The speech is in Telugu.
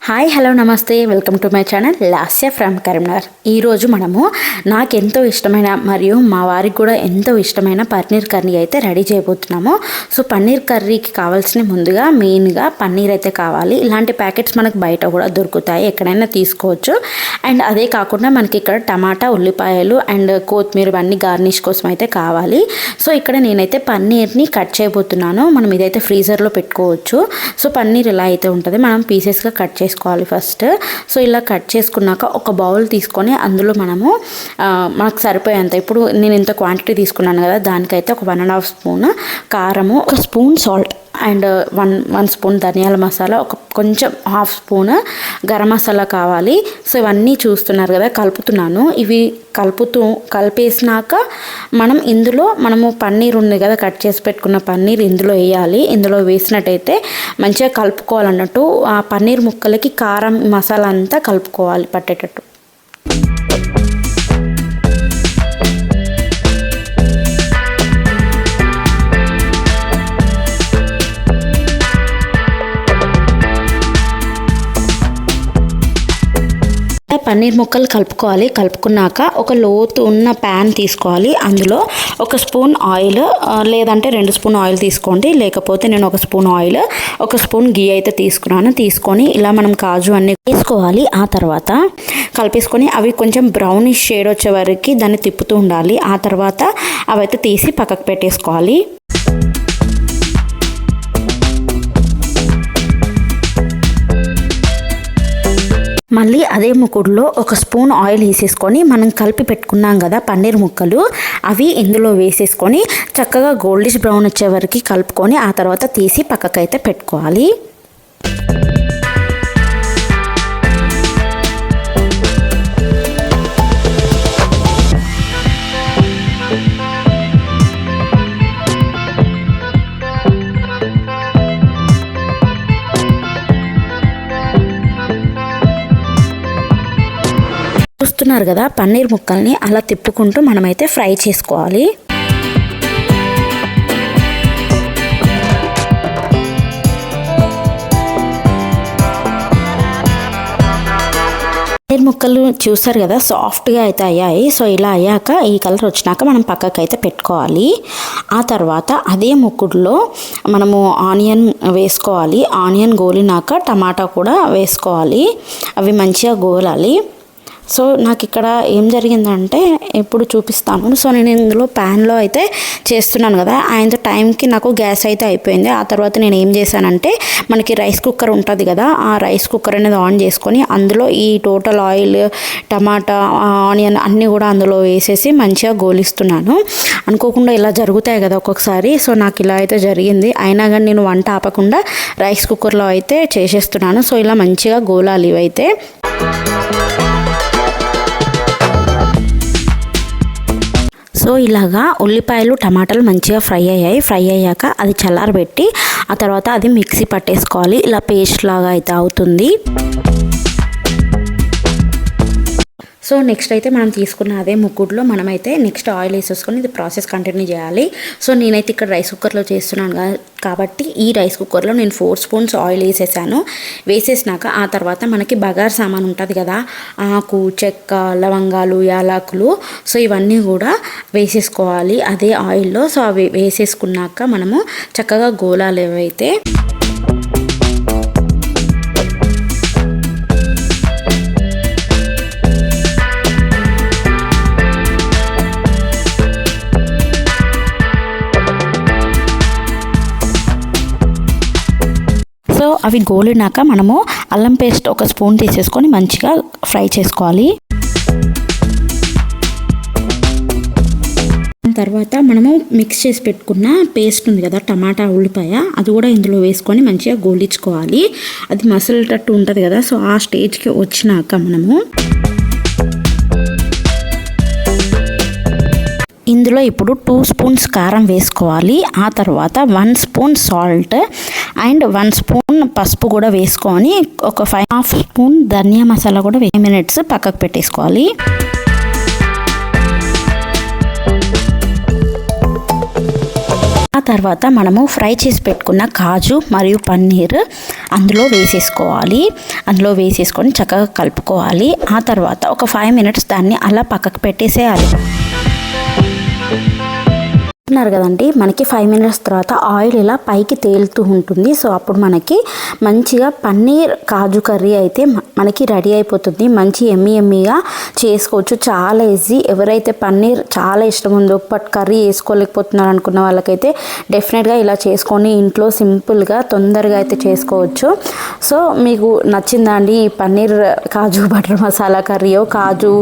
హాయ్ హలో నమస్తే welcome to my channel Lasya from Karimnagar. ఈరోజు మనము నాకెంతో ఇష్టమైన మరియు మా వారికి కూడా ఎంతో ఇష్టమైన పన్నీర్ కర్రీ అయితే రెడీ చేయబోతున్నాము. సో పన్నీర్ కర్రీకి కావాల్సిన ముందుగా మెయిన్గా పన్నీర్ అయితే కావాలి. ఇలాంటి ప్యాకెట్స్ మనకు బయట కూడా దొరుకుతాయి, ఎక్కడైనా తీసుకోవచ్చు. అండ్ అదే కాకుండా మనకి ఇక్కడ టమాటా, ఉల్లిపాయలు అండ్ కొత్తిమీర అన్నీ గార్నిష్ కోసం అయితే కావాలి. సో ఇక్కడ నేనైతే పన్నీర్ని కట్ చేయబోతున్నాను. మనం ఇదైతే ఫ్రీజర్లో పెట్టుకోవచ్చు. సో పన్నీర్ ఎలా అయితే ఉంటుంది మనం పీసెస్గా కట్ చేసుకోవాలి ఫస్ట్. సో ఇలా కట్ చేసుకున్నాక ఒక బౌల్ తీసుకొని అందులో మనము మనకు సరిపోయేంత, ఇప్పుడు నేను ఇంత క్వాంటిటీ తీసుకున్నాను కదా, దానికైతే ఒక 1.5 స్పూన్ కారము, ఒక spoon salt and one spoon ధనియాల మసాలా, ఒక కొంచెం 1/2 స్పూన్ గరం మసాలా కావాలి. సో ఇవన్నీ చూస్తున్నారు కదా, కలుపుతున్నాను. ఇవి కలిపేసినాక మనము పన్నీర్ ఉంది కదా, కట్ చేసి పెట్టుకున్న పన్నీర్ ఇందులో వేయాలి. ఇందులో వేసినట్టయితే మంచిగా కలుపుకోవాలన్నట్టు ఆ పన్నీర్ ముక్కలకి కారం మసాలా అంతా కలుపుకోవాలి పట్టేటట్టు. పన్నీర్ ముక్కలు కలుపుకోవాలి. కలుపుకున్నాక ఒక లోతు ఉన్న ప్యాన్ తీసుకోవాలి. అందులో ఒక స్పూన్ ఆయిల్, లేదంటే 2 స్పూన్ ఆయిల్ తీసుకోండి, లేకపోతే నేను 1 స్పూన్ ఆయిల్, 1 స్పూన్ గీ అయితే తీసుకొని ఇలా మనం కాజు అన్నీ వేసుకోవాలి. ఆ తర్వాత కలిపేసుకొని అవి కొంచెం బ్రౌనిష్ షేడ్ వచ్చే వరకు దాన్ని తిప్పుతూ ఉండాలి. ఆ తర్వాత అవైతే తీసి పక్కకు పెట్టేసుకోవాలి. మళ్ళీ అదే ముకుడులో 1 స్పూన్ ఆయిల్ వేసేసుకొని మనం కలిపి పెట్టుకున్నాం కదా పన్నీర్ ముక్కలు, అవి ఇందులో వేసేసుకొని చక్కగా గోల్డిష్ బ్రౌన్ వచ్చే వరకు కలుపుకొని ఆ తర్వాత తీసి పక్కకైతే పెట్టుకోవాలి. చూస్తున్నారు కదా, పన్నీర్ ముక్కల్ని అలా తిప్పుకుంటూ మనమైతే ఫ్రై చేసుకోవాలి. పన్నీర్ ముక్కలు చూసారు కదా, సాఫ్ట్గా అయితే అయ్యాయి. సో ఇలా అయ్యాక ఈ కలర్ వచ్చినాక మనం పక్కకు అయితే పెట్టుకోవాలి. ఆ తర్వాత అదే ముక్కుడులో మనము ఆనియన్ వేసుకోవాలి. ఆనియన్ గోలినాక టమాటా కూడా వేసుకోవాలి. అవి మంచిగా గోలాలి. సో నాకు ఇక్కడ ఏం జరిగిందంటే ఇప్పుడు చూపిస్తాను. సో నేను ఇందులో ప్యాన్లో అయితే చేస్తున్నాను కదా, ఆయన టైంకి నాకు గ్యాస్ అయితే అయిపోయింది. ఆ తర్వాత నేను ఏం చేశానంటే మనకి రైస్ కుక్కర్ ఉంటుంది కదా, ఆ రైస్ కుక్కర్ అనేది ఆన్ చేసుకొని అందులో ఈ టోటల్ ఆయిల్, టమాటా, ఆనియన్ అన్నీ కూడా అందులో వేసేసి మంచిగా గోలిస్తున్నాను. అనుకోకుండా ఇలా జరుగుతాయి కదా ఒక్కొక్కసారి. సో నాకు ఇలా అయితే జరిగింది. అయినా కానీ నేను వంట ఆపకుండా రైస్ కుక్కర్లో అయితే చేసేస్తున్నాను. సో ఇలా మంచిగా గోలాలి ఇవైతే. సో ఇలాగా ఉల్లిపాయలు, టమాటాలు మంచిగా ఫ్రై అయ్యాక అది చల్లారబెట్టి ఆ తర్వాత అది మిక్సీ పట్టేసుకోవాలి. ఇలా పేస్ట్ లాగా అయితే అవుతుంది. సో నెక్స్ట్ అయితే మనం తీసుకున్న అదే ముక్కుడులో మనమైతే నెక్స్ట్ ఆయిల్ వేసేసుకొని ఇది ప్రాసెస్ కంటిన్యూ చేయాలి. సో నేనైతే ఇక్కడ రైస్ కుక్కర్లో చేస్తున్నాను కాబట్టి ఈ రైస్ కుక్కర్లో నేను 4 స్పూన్స్ ఆయిల్ వేసేసినాక ఆ తర్వాత మనకి బగార్ సామాన్ ఉంటుంది కదా, ఆకు, చెక్క, లవంగాలు, యాలకులు, సో ఇవన్నీ కూడా వేసేసుకోవాలి అదే ఆయిల్లో. సో అవి వేసేసుకున్నాక మనము చక్కగా గోలాలు ఏవైతే అవి గోలినాక మనము అల్లం పేస్ట్ 1 స్పూన్ తీసేసుకొని మంచిగా ఫ్రై చేసుకోవాలి. తర్వాత మనము మిక్స్ చేసి పెట్టుకున్న పేస్ట్ ఉంది కదా, టమాటా, ఉల్లిపాయ, అది కూడా ఇందులో వేసుకొని మంచిగా గోలించుకోవాలి. అది మసలేటట్టు ఉంటుంది కదా. సో ఆ స్టేజ్కి వచ్చినాక మనము ఇందులో ఇప్పుడు 2 స్పూన్స్ కారం వేసుకోవాలి. ఆ తర్వాత 1 స్పూన్ సాల్ట్ అండ్ 1 స్పూన్ పసుపు కూడా వేసుకొని ఒక 5 స్పూన్ ధనియా మసాలా కూడా 5 మినిట్స్ పక్కకు పెట్టేసుకోవాలి. ఆ తర్వాత మనము ఫ్రై చేసి పెట్టుకున్న కాజు మరియు పన్నీర్ అందులో వేసేసుకోవాలి. అందులో వేసేసుకొని చక్కగా కలుపుకోవాలి. ఆ తర్వాత ఒక 5 మినిట్స్ దాన్ని అలా పక్కకు పెట్టేసేయాలి. చూస్తున్నారు కదండి, మనకి 5 మినిట్స్ తర్వాత ఆయిల్ ఇలా పైకి తేలుతూ ఉంటుంది. సో అప్పుడు మనకి మంచిగా పన్నీర్ కాజు కర్రీ అయితే మనకి రెడీ అయిపోతుంది. మంచి ఎమ్మీగా చేసుకోవచ్చు, చాలా ఈజీ. ఎవరైతే పన్నీర్ చాలా ఇష్టం ఉందో బట్ కర్రీ వేసుకోలేకపోతున్నారు అనుకున్న వాళ్ళకైతే డెఫినెట్గా ఇలా చేసుకొని ఇంట్లో సింపుల్గా తొందరగా అయితే చేసుకోవచ్చు. సో మీకు నచ్చిందా అండి ఈ పన్నీర్ కాజు బటర్ మసాలా కర్రీయో కాజు